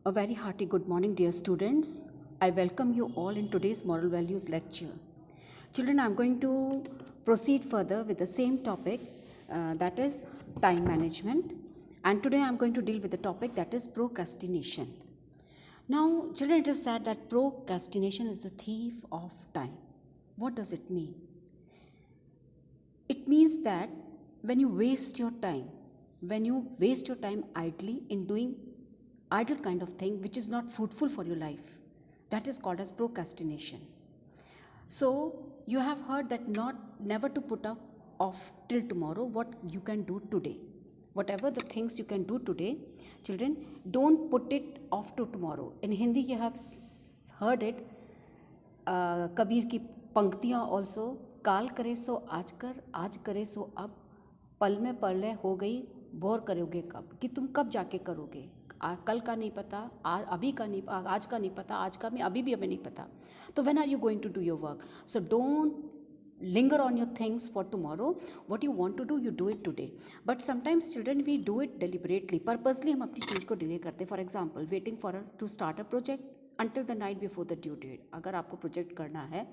A very hearty good morning, dear students. I welcome you all in today's moral values lecture. Children, I'm going to proceed further with the same topic, that is time management. And today I'm going to deal with the topic that is procrastination. Now, children, it is said that procrastination is the thief of time. What does it mean? It means that when you waste your time idly in doing idle kind of thing which is not fruitful for your life, that is called as procrastination. So you have heard that never to put up off till tomorrow what you can do today. Whatever the things you can do today, children, don't put it off to tomorrow. In Hindi you have heard it, Kabir की पंक्तियाँ also, काल करे सो आज कर, आज करे सो अब, पल में परलय हो गई, बोर करोगे कब, कि तुम कब जाके करोगे, कल का नहीं पता, अभी का नहीं, आज का नहीं पता, आज का में अभी भी हमें नहीं पता. तो when are you going to do your work? So don't linger on your things for tomorrow. What you want to do, you do it today. But sometimes children, we do it deliberately, purposely हम अपनी चीज़ को delay करते. For example, waiting for us to start a project until the night before the due date. अगर आपको project करना है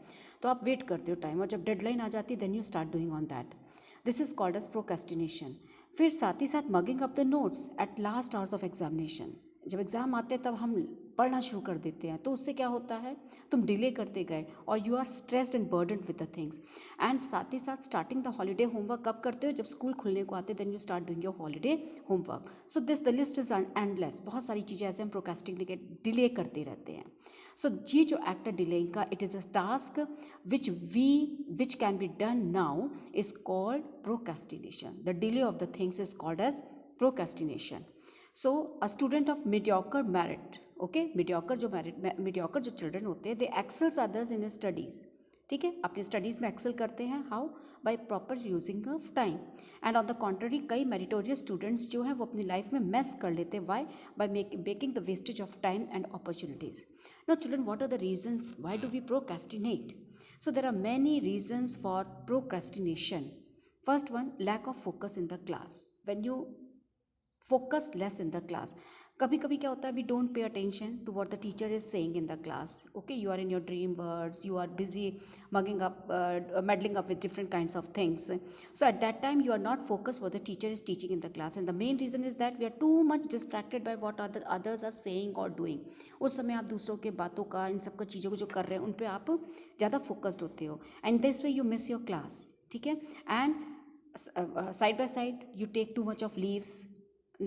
तो आप वेट करते हो टाइम, और जब डेडलाइन आ जाती है then you start doing on that. This is called as procrastination. फिर साथ ही साथ mugging up the notes at last hours of examination. जब एग्ज़ाम आते हैं तब हम पढ़ना शुरू कर देते हैं, तो उससे क्या होता है, तुम डिले करते गए और you are stressed and burdened with the things. And साथ ही साथ स्टार्टिंग द हॉलीडे होमवर्क कब करते हो? जब स्कूल खुलने को आते, then you start doing your holiday homework. So the list is endless. बहुत सारी चीज़ें ऐसे हम प्रोक्रेस्टिनेट डिले करते रहते हैं. सो ये जो एक्ट है डिलेइंग का, it is a task which can be done now is called procrastination. The delay of the things is called as procrastination. So a student of mediocre merit, okay, mediocre जो children होते हैं, दे एक्सेल्स others in studies. ठीक है, अपनी studies में Excel करते हैं. How? By proper using of time. And on the contrary, कई मेरिटोरियस स्टूडेंट्स जो हैं वो अपनी लाइफ में मेस कर लेते हैं. Why? By making the wastage of time and opportunities. Now children, what are the reasons why do we procrastinate? So there are many reasons for procrastination. First one, lack of focus in the class. When you focus less in the class. कभी कभी क्या होता है, we don't pay attention to what the teacher is saying in the class. Okay, you are in your dream words, you are busy mugging up, meddling up with different kinds of things. So at that time you are not focused what the teacher is teaching in the class, and the main reason is that we are too much distracted by what others are saying or doing. उस समय आप दूसरों के बातों का, इन सब का चीज़ों को जो कर रहे हैं उन पर आप ज़्यादा फोकस्ड होते हो, and this way you miss your class. ठीक है, and side by side you take too much of leaves,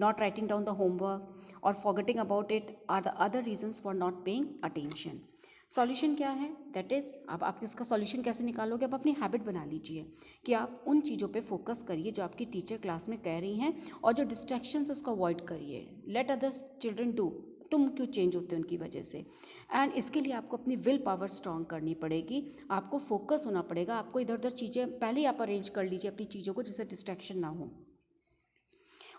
not writing down the homework or forgetting about it are the other reasons for not paying attention. Solution क्या है? That is, अब आप इसका solution कैसे निकालोगे? आप अपनी habit बना लीजिए कि आप उन चीज़ों पे फोकस करिए जो आपकी टीचर क्लास में कह रही हैं, और जो डिस्ट्रैक्शंस है उसको अवॉइड करिए. Let others children do. तुम क्यों चेंज होते हो उनकी वजह से? एंड इसके लिए आपको अपनी विल पावर स्ट्रॉन्ग करनी पड़ेगी. आपको फोकस होना पड़ेगा. आपको इधर उधर चीज़ें पहले ही आप अरेंज कर लीजिए अपनी चीज़ों को, जिससे डिस्ट्रैक्शन ना हो.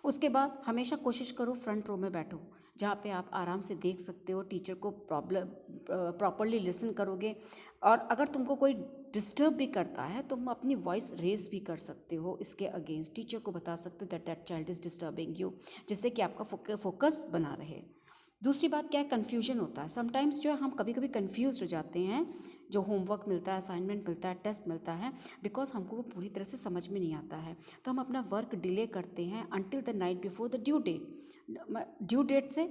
उसके बाद हमेशा कोशिश करो फ्रंट रो में बैठो, जहाँ पे आप आराम से देख सकते हो, टीचर को प्रॉपरली लिसन करोगे. और अगर तुमको कोई डिस्टर्ब भी करता है तो तुम अपनी वॉइस रेज भी कर सकते हो इसके अगेंस्ट. टीचर को बता सकते हो that child is disturbing you, जिससे कि आपका फोकस बना रहे. दूसरी बात क्या है? कन्फ्यूजन होता है. समटाइम्स जो है हम कभी कभी कन्फ्यूज हो जाते हैं. जो होमवर्क मिलता है, असाइनमेंट मिलता है, टेस्ट मिलता है, बिकॉज हमको वो पूरी तरह से समझ में नहीं आता है, तो हम अपना वर्क डिले करते हैं until the night before the due date. Due date से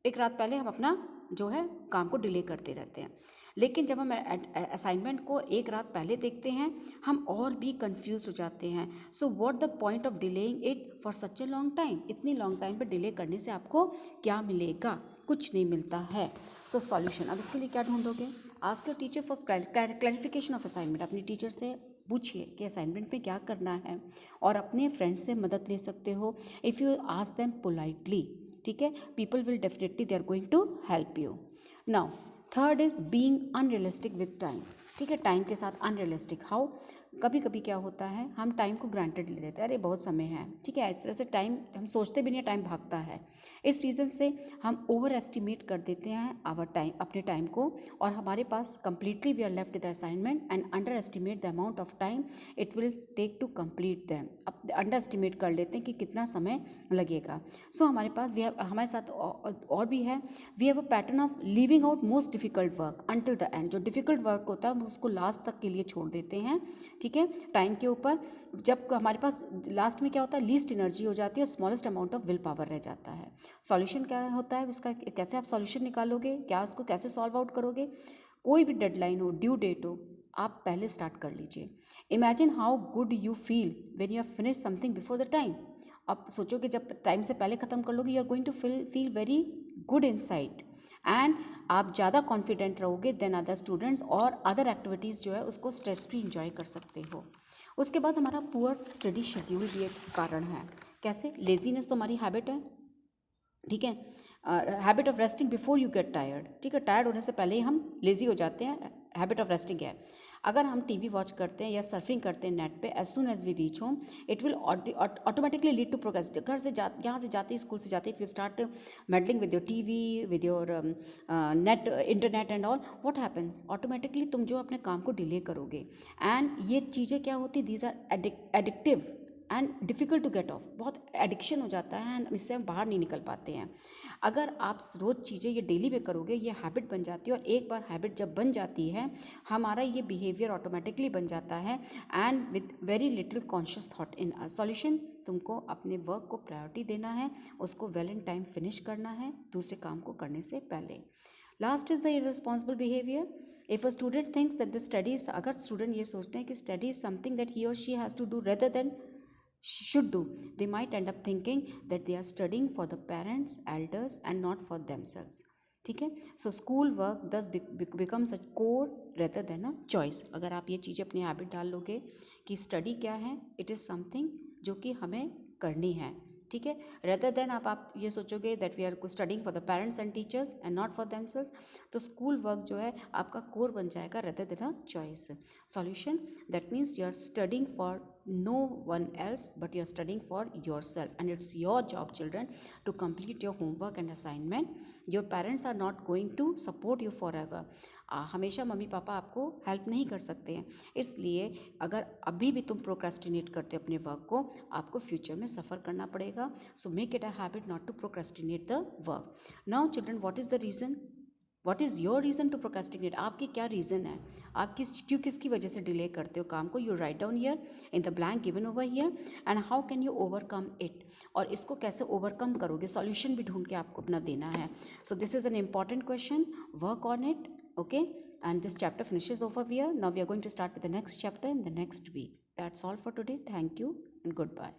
एक रात पहले हम अपना जो है काम को डिले करते रहते हैं. लेकिन जब हम असाइनमेंट को एक रात पहले देखते हैं, हम और भी कंफ्यूज हो जाते हैं. So what the point of delaying it for such a long time? इतनी लॉन्ग टाइम पर डिले करने से आपको क्या मिलेगा? कुछ नहीं मिलता है. सो सॉल्यूशन, अब इसके लिए क्या ढूंढोगे? Ask your teacher for clarification of assignment. अपनी टीचर से पूछिए कि असाइनमेंट में क्या करना है, और अपने फ्रेंड्स से मदद ले सकते हो. If you ask them politely, ठीक है, people will definitely they are going to help you. Now third is being unrealistic with time. ठीक है, टाइम के साथ अनरियलिस्टिक. हाउ? कभी कभी क्या होता है, हम टाइम को ग्रांटेड ले लेते हैं, अरे बहुत समय है, ठीक है, इस तरह से टाइम हम सोचते भी नहीं, टाइम भागता है। इस रीज़न से हम ओवर एस्टिमेट कर देते हैं आवर टाइम, अपने टाइम को, और हमारे पास completely we are left with assignment and underestimate the amount of time it will take to complete them. अब अंडर एस्टिमेट कर लेते हैं कि कितना समय लगेगा। सो हमारे पास हमारे साथ और भी है, we have a pattern of leaving out most difficult work until the end. जो डिफिकल्ट वर्क होता है हम उसको लास्ट तक के लिए छोड़ देते हैं, ठीक है, टाइम के ऊपर। जब हमारे पास लास्ट में क्या होता है, लीस्ट एनर्जी हो जाती है और smallest amount of will power रह जाता है। सॉल्यूशन क्या होता है इसका, कैसे आप सॉल्यूशन निकालोगे, क्या उसको कैसे सॉल्व आउट करोगे? कोई भी डेडलाइन हो, ड्यू डेट हो, आप पहले स्टार्ट कर लीजिए। Imagine how good you feel when you have finish something before the time. आप सोचोगे जब टाइम से पहले ख़त्म कर लोगे, you are going to feel very good inside, and आप ज़्यादा कॉन्फिडेंट रहोगे देन अदर स्टूडेंट्स, और अदर एक्टिविटीज़ जो है उसको स्ट्रेस फ्री इंजॉय कर सकते हो। उसके बाद हमारा पुअर स्टडी शेड्यूल भी एक कारण है। कैसे? लेजीनेस तो हमारी हैबिट है, ठीक है, habit of resting before you get tired, ठीक है, टायर्ड होने से पहले ही हम लेजी हो जाते हैं, हैबिट ऑफ रेस्टिंग है। अगर हम टीवी वॉच करते हैं या सर्फिंग करते हैं नेट पे, as soon as we reach home it will automatically lead to procrastination. घर से यहाँ से जाते ही, स्कूल से जाते ही, if you start meddling with your TV, with your net, internet and all, what happens, automatically तुम जो अपने काम को डिले करोगे। एंड ये चीज़ें क्या होती, these are addictive and difficult to get off, बहुत एडिक्शन हो जाता है एंड इससे हम बाहर नहीं निकल पाते हैं। अगर आप रोज़ चीज़ें ये डेली में करोगे, ये हैबिट बन जाती है, और एक बार हैबिट जब बन जाती है, हमारा ये बिहेवियर ऑटोमेटिकली बन जाता है, and with very little conscious thought in a solution. तुमको अपने वर्क को प्रायोरिटी देना है, उसको वेल इन टाइम फिनिश करना है दूसरे काम को करने से पहले। Last is the irresponsible behaviour. If a student thinks that the studies, अगर स्टूडेंट ये सोचते हैं कि study is something that he और she has to do rather than should do, they might end up thinking that they are studying for the parents, elders and not for themselves, ठीक है। So school work दस becomes a core rather than a choice. अगर आप ये चीज़ें अपनी habit डाल लोगे कि स्टडी क्या है, इट इज़ समथिंग जो कि हमें करनी है, ठीक है, रेदर देन आप ये सोचोगे that we are studying for the parents and teachers and not for themselves, तो स्कूल वर्क जो है आपका कोर बन जाएगा rather than a choice. Solution, that means you are studying for no one else but you are studying for yourself, and it's your job, children, to complete your homework and assignment. your parents are not going to support you forever. हमेशा mummy papa आपको help नहीं कर सकते हैं, इसलिए अगर अभी भी तुम प्रोक्रेस्टिनेट करते हो अपने वर्क को, आपको फ्यूचर में सफ़र करना पड़ेगा। So make it a habit not to procrastinate the work. Now children, what is the reason, what is your reason to procrastinate? आपकी क्या रीज़न है, आप किसकी वजह से डिले करते हो काम को? You write down here in the blank given over here, and how can you overcome it, और इसको कैसे ओवरकम करोगे, सॉल्यूशन भी ढूंढ के आपको अपना देना है। So this is an important question, work on it, okay, and this chapter finishes over here. Now we are going to start with the next chapter in the next week. That's all for today. Thank you and goodbye.